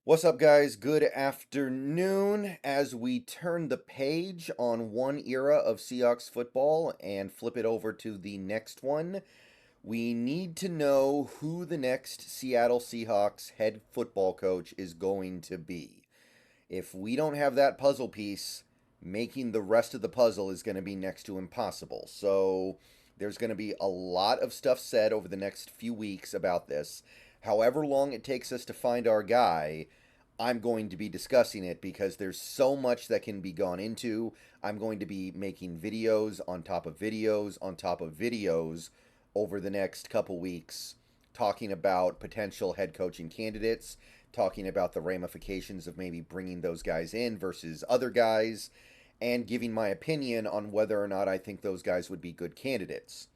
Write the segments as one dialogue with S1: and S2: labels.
S1: What's up, guys? Good afternoon. As we turn the page on one era of Seahawks football and flip it over to the next one, we need to know who the next Seattle Seahawks head football coach is going to be. If we don't have that puzzle piece, making the rest of the puzzle is going to be next to impossible. So there's going to be a lot of stuff said over the next few weeks about this. However long it takes us to find our guy, I'm going to be discussing it because there's so much that can be gone into. I'm going to be making videos on top of videos on top of videos over the next couple weeks talking about potential head coaching candidates, talking about the ramifications of maybe bringing those guys in versus other guys, and giving my opinion on whether or not I think those guys would be good candidates.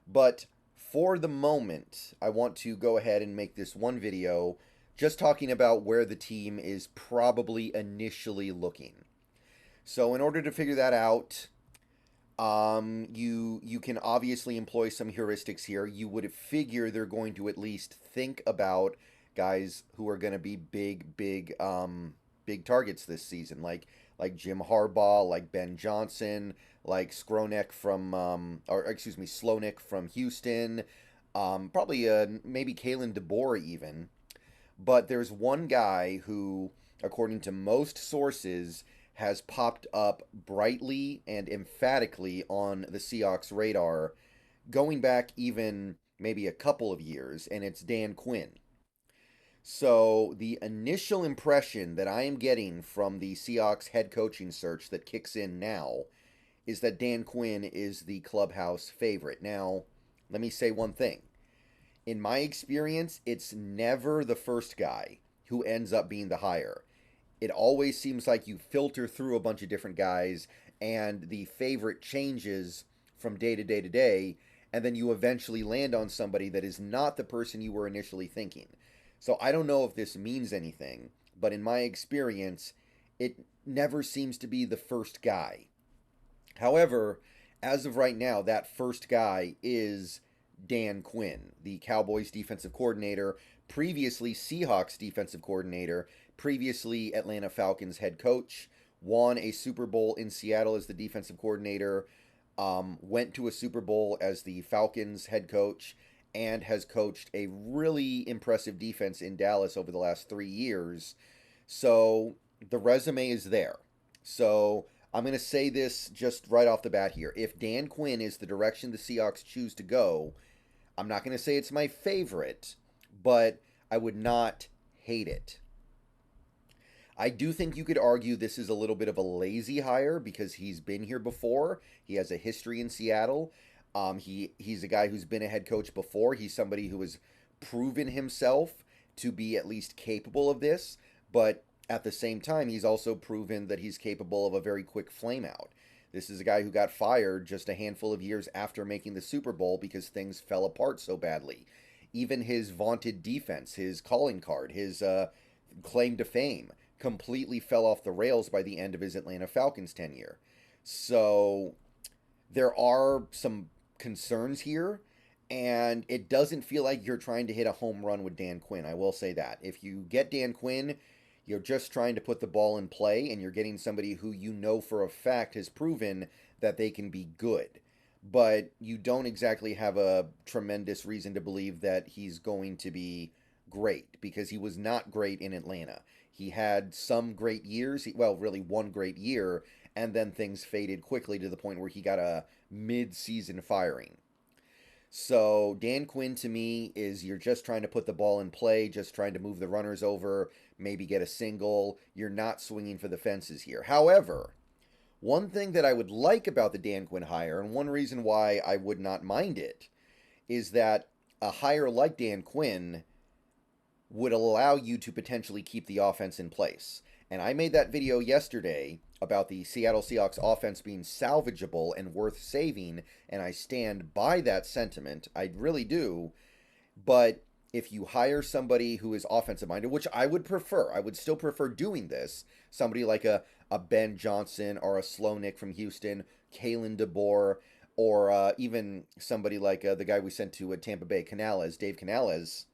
S1: But for the moment, I want to go ahead and make this one video just talking about where the team is probably initially looking. So in order to figure that out, you can obviously employ some heuristics here. You would figure they're going to at least think about guys who are going to be big targets this season, like Jim Harbaugh, like Ben Johnson, like Skronek from or excuse me, Slonik from Houston, probably maybe Kalen DeBoer even. But there's one guy who, according to most sources, has popped up brightly and emphatically on the Seahawks radar going back even maybe a couple of years, and it's Dan Quinn. So, the initial impression that I am getting from the Seahawks head coaching search that kicks in now is that Dan Quinn is the clubhouse favorite. Now, let me say one thing. In my experience, it's never the first guy who ends up being the hire. It always seems like you filter through a bunch of different guys and the favorite changes from day to day to day, and then you eventually land on somebody that is not the person you were initially thinking. So I don't know if this means anything, but in my experience, it never seems to be the first guy. However, as of right now, that first guy is Dan Quinn, the Cowboys defensive coordinator, previously Seahawks defensive coordinator, previously Atlanta Falcons head coach, won a Super Bowl in Seattle as the defensive coordinator, went to a Super Bowl as the Falcons head coach, and has coached a really impressive defense in Dallas over the last 3 years. So the resume is there. So I'm going to say this just right off the bat here. If Dan Quinn is the direction the Seahawks choose to go, I'm not going to say it's my favorite, but I would not hate it. I do think you could argue this is a little bit of a lazy hire because he's been here before. He has a history in Seattle. He's a guy who's been a head coach before. He's somebody who has proven himself to be at least capable of this, but at the same time, he's also proven that he's capable of a very quick flame out. This is a guy who got fired just a handful of years after making the Super Bowl because things fell apart so badly. Even his vaunted defense, his calling card, his claim to fame, completely fell off the rails by the end of his Atlanta Falcons tenure. So there are some concerns here, and it doesn't feel like you're trying to hit a home run with Dan Quinn. I will say that. If you get Dan Quinn, you're just trying to put the ball in play, and you're getting somebody who you know for a fact has proven that they can be good. But you don't exactly have a tremendous reason to believe that he's going to be great because he was not great in Atlanta. He had some great years, well, really one great year, and then things faded quickly to the point where he got a mid-season firing. So Dan Quinn to me is you're just trying to put the ball in play, just trying to move the runners over, maybe get a single. You're not swinging for the fences here. However, one thing that I would like about the Dan Quinn hire, and one reason why I would not mind it, is that a hire like Dan Quinn would allow you to potentially keep the offense in place. And I made that video yesterday about the Seattle Seahawks offense being salvageable and worth saving, and I stand by that sentiment. I really do. But if you hire somebody who is offensive minded, which I would prefer, I would still prefer doing this, somebody like a Ben Johnson or a Slonik from Houston, Kalen DeBoer, or even somebody like the guy we sent to Tampa Bay, Canales, Dave Canales.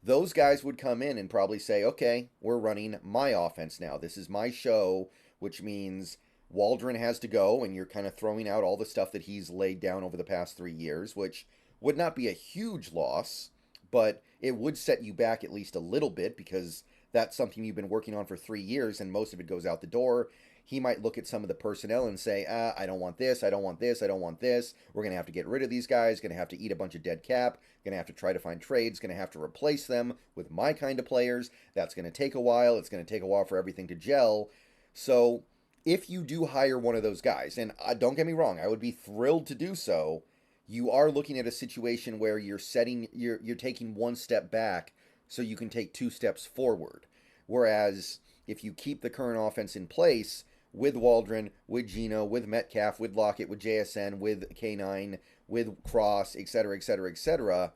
S1: those guys would come in and probably say, okay, we're running my offense now. This is my show, which means Waldron has to go, and you're kind of throwing out all the stuff that he's laid down over the past 3 years, which would not be a huge loss, but it would set you back at least a little bit because that's something you've been working on for 3 years and most of it goes out the door. He might look at some of the personnel and say, I don't want this, I don't want this, I don't want this. We're going to have to get rid of these guys, going to have to eat a bunch of dead cap, going to have to try to find trades, going to have to replace them with my kind of players. That's going to take a while. It's going to take a while for everything to gel. So if you do hire one of those guys, and don't get me wrong, I would be thrilled to do so, you are looking at a situation where you're taking one step back so you can take 2 steps forward. Whereas if you keep the current offense in place with Waldron, with Gino, with Metcalf, with Lockett, with JSN, with K9, with Cross, etc., etc., etc.,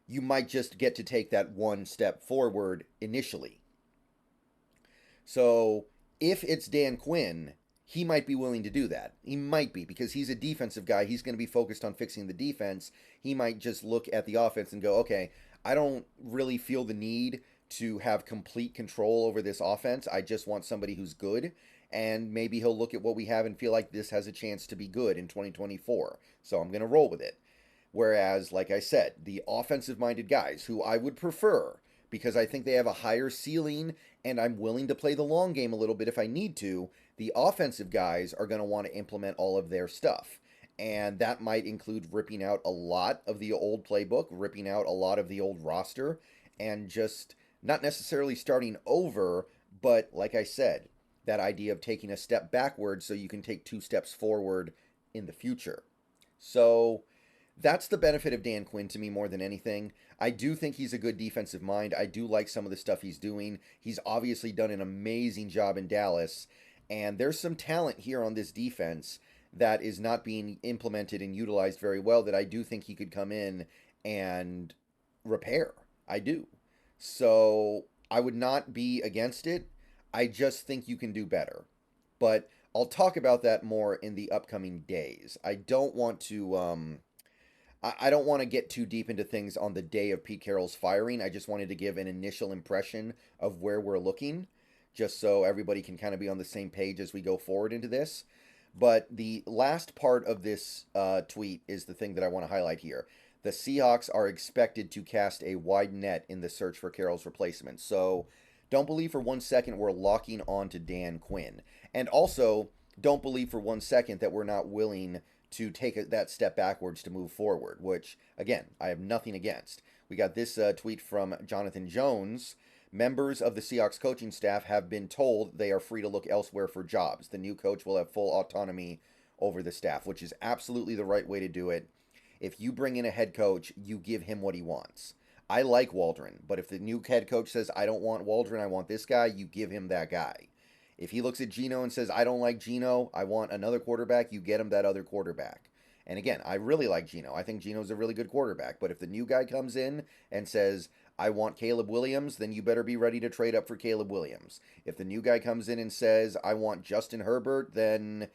S1: you might just get to take that 1 step forward initially. So if it's Dan Quinn, he might be willing to do that. He might be, because he's a defensive guy. He's going to be focused on fixing the defense. He might just look at the offense and go, okay, I don't really feel the need to have complete control over this offense. I just want somebody who's good. And maybe he'll look at what we have and feel like this has a chance to be good in 2024. So I'm going to roll with it. Whereas, like I said, the offensive-minded guys, who I would prefer, because I think they have a higher ceiling and I'm willing to play the long game a little bit if I need to, the offensive guys are going to want to implement all of their stuff. And that might include ripping out a lot of the old playbook, ripping out a lot of the old roster, and just not necessarily starting over, but like I said, that idea of taking a step backwards so you can take 2 steps forward in the future. So that's the benefit of Dan Quinn to me more than anything. I do think he's a good defensive mind. I do like some of the stuff he's doing. He's obviously done an amazing job in Dallas, and there's some talent here on this defense that is not being implemented and utilized very well that I do think he could come in and repair. I do. So I would not be against it. I just think you can do better. But I'll talk about that more in the upcoming days. I don't want to I don't want to get too deep into things on the day of Pete Carroll's firing. I just wanted to give an initial impression of where we're looking, just so everybody can kind of be on the same page as we go forward into this. But the last part of this tweet is the thing that I want to highlight here. The Seahawks are expected to cast a wide net in the search for Carroll's replacement. So don't believe for 1 second we're locking on to Dan Quinn. And also, don't believe for 1 second that we're not willing to take that step backwards to move forward, which, again, I have nothing against. We got this tweet from Jonathan Jones. Members of the Seahawks coaching staff have been told they are free to look elsewhere for jobs. The new coach will have full autonomy over the staff, which is absolutely the right way to do it. If you bring in a head coach, you give him what he wants. I like Waldron, but if the new head coach says, I don't want Waldron, I want this guy, you give him that guy. If he looks at Gino and says, I don't like Gino, I want another quarterback, you get him that other quarterback. And again, I really like Gino. I think Gino's a really good quarterback. But if the new guy comes in and says, I want Caleb Williams, then you better be ready to trade up for Caleb Williams. If the new guy comes in and says, I want Justin Herbert, then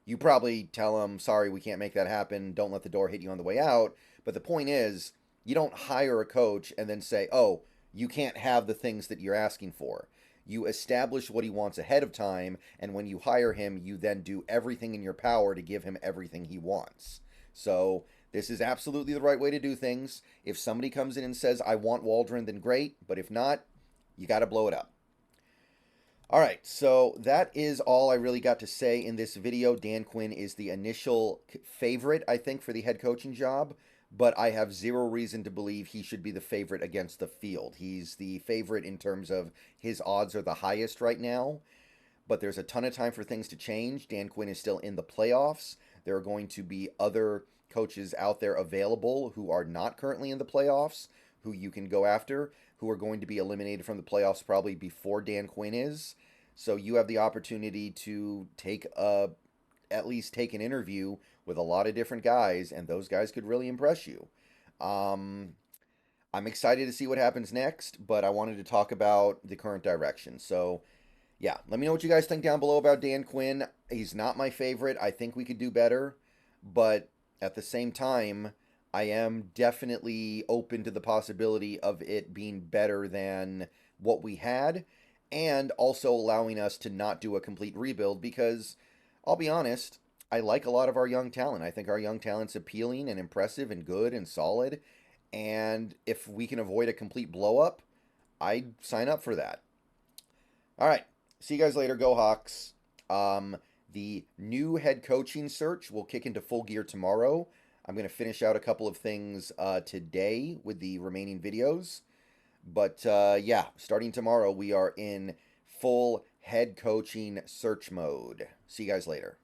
S1: you probably tell him, sorry, we can't make that happen. Don't let the door hit you on the way out. But the point is, you don't hire a coach and then say, oh, you can't have the things that you're asking for. You establish what he wants ahead of time, and when you hire him, you then do everything in your power to give him everything he wants. So this is absolutely the right way to do things. If somebody comes in and says, I want Waldron, then great. But if not, you got to blow it up. All right, so that is all I really got to say in this video. Dan Quinn is the initial favorite, I think, for the head coaching job. But I have zero reason to believe he should be the favorite against the field. He's the favorite in terms of his odds are the highest right now. But there's a ton of time for things to change. Dan Quinn is still in the playoffs. There are going to be other coaches out there available who are not currently in the playoffs, who you can go after, who are going to be eliminated from the playoffs probably before Dan Quinn is. So you have the opportunity to at least take an interview with a lot of different guys, and those guys could really impress you. I'm excited to see what happens next, but I wanted to talk about the current direction. So, yeah, let me know what you guys think down below about Dan Quinn. He's not my favorite. I think we could do better, but at the same time, I am definitely open to the possibility of it being better than what we had, and also allowing us to not do a complete rebuild because I'll be honest, I like a lot of our young talent. I think our young talent's appealing and impressive and good and solid. And if we can avoid a complete blow up, I'd sign up for that. All right. See you guys later. Go Hawks. Um, the new head coaching search will kick into full gear tomorrow. I'm going to finish out a couple of things today with the remaining videos. But yeah, starting tomorrow, we are in full head coaching search mode. See you guys later.